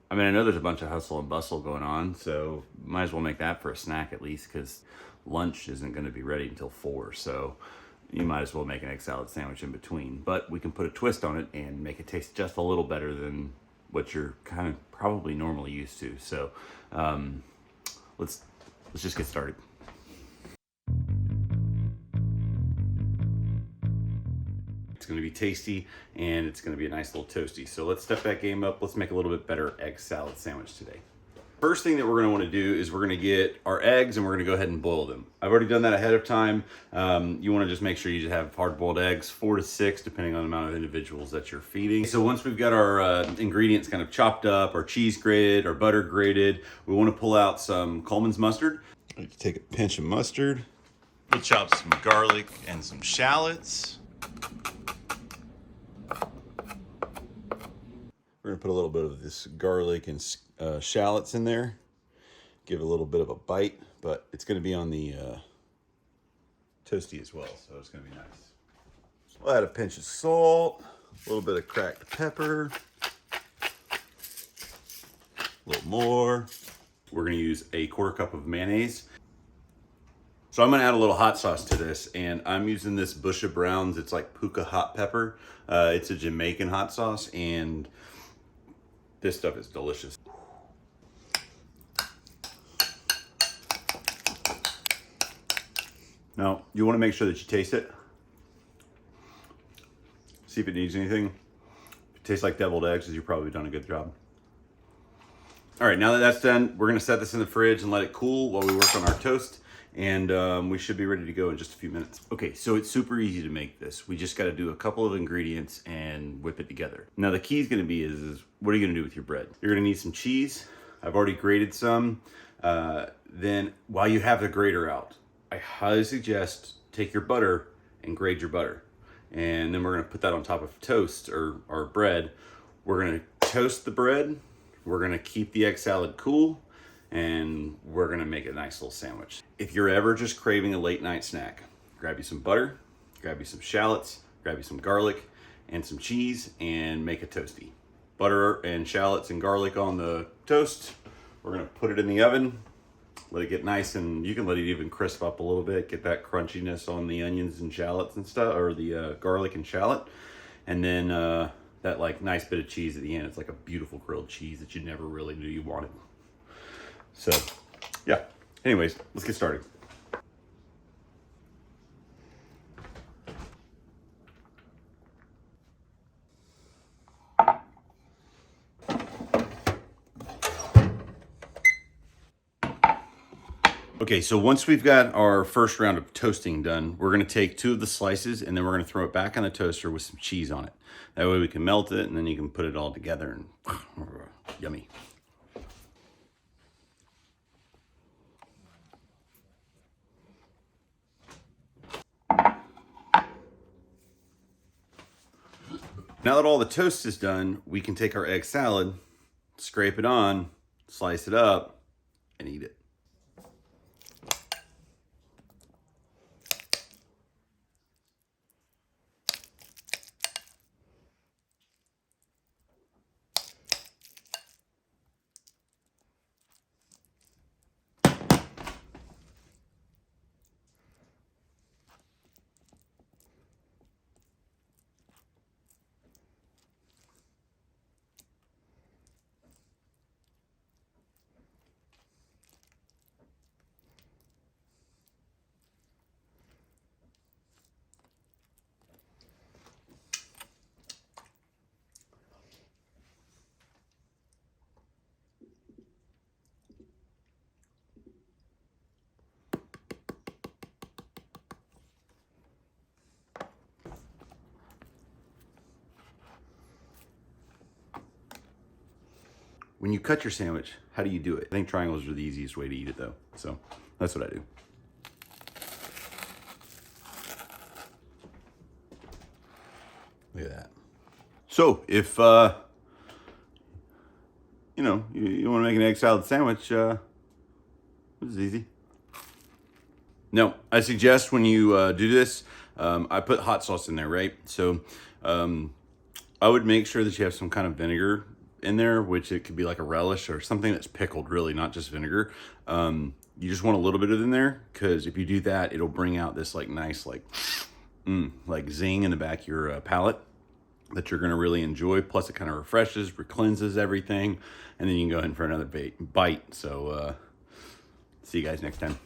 I mean, I know there's a bunch of hustle and bustle going on, so might as well make that for a snack at least, because lunch isn't going to be ready until 4. So you might as well make an egg salad sandwich in between. But we can put a twist on it and make it taste just a little better than what you're kind of probably normally used to. So let's just get started. It's going to be tasty and it's going to be a nice little toasty. So let's step that game up. Let's make a little bit better egg salad sandwich today. First thing that we're going to want to do is we're going to get our eggs and we're going to go ahead and boil them. I've already done that ahead of time. You want to just make sure you just have hard-boiled eggs, 4 to 6, depending on the amount of individuals that you're feeding. So once we've got our ingredients kind of chopped up, our cheese grated, our butter grated, we want to pull out some Coleman's mustard. I like to take a pinch of mustard. We'll chop some garlic and some shallots. We're gonna put a little bit of this garlic and shallots in there. Give it a little bit of a bite, but it's gonna be on the toasty as well, so it's gonna be nice. We'll add a pinch of salt, a little bit of cracked pepper, a little more. We're gonna use a 1/4 cup of mayonnaise. So I'm gonna add a little hot sauce to this, and I'm using this Bush of Browns. It's like puka hot pepper. It's a Jamaican hot sauce, and this stuff is delicious. Now, you want to make sure that you taste it. See if it needs anything. If it tastes like deviled eggs, you've probably done a good job. All right, now that that's done, we're going to set this in the fridge and let it cool while we work on our toast. And we should be ready to go in just a few minutes. Okay, so it's super easy to make this. We just got to do a couple of ingredients and whip it together. Now the key is going to be is what are you going to do with your bread? You're going to need some cheese. I've already grated some. Then while you have the grater out, I highly suggest take your butter and grate your butter. And then we're going to put that on top of toast or bread. We're going to toast the bread. We're going to keep the egg salad cool. And we're gonna make a nice little sandwich. If you're ever just craving a late night snack, grab you some butter, grab you some shallots, grab you some garlic and some cheese, and make a toasty. Butter and shallots and garlic on the toast. We're gonna put it in the oven, let it get nice, and you can let it even crisp up a little bit, get that crunchiness on the onions and shallots and stuff, or the garlic and shallot. And then that like nice bit of cheese at the end. It's like a beautiful grilled cheese that you never really knew you wanted. So, yeah. Anyways, let's get started. Okay, so once we've got our first round of toasting done, we're gonna take 2 of the slices and then we're gonna throw it back on the toaster with some cheese on it. That way we can melt it and then you can put it all together and yummy. Now that all the toast is done, we can take our egg salad, scrape it on, slice it up, and eat it. When you cut your sandwich, how do you do it? I think triangles are the easiest way to eat it though. So that's what I do. Look at that. So if, you know, you want to make an egg salad sandwich, this is easy. Now, I suggest when you do this, I put hot sauce in there, right? So I would make sure that you have some kind of vinegar in there, which it could be like a relish or something that's pickled, really, not just vinegar. You just want a little bit of it in there, because if you do that, it'll bring out this like nice like zing in the back of your palate that you're going to really enjoy. Plus, it kind of refreshes, cleanses everything, and then you can go ahead for another bite. So, see you guys next time.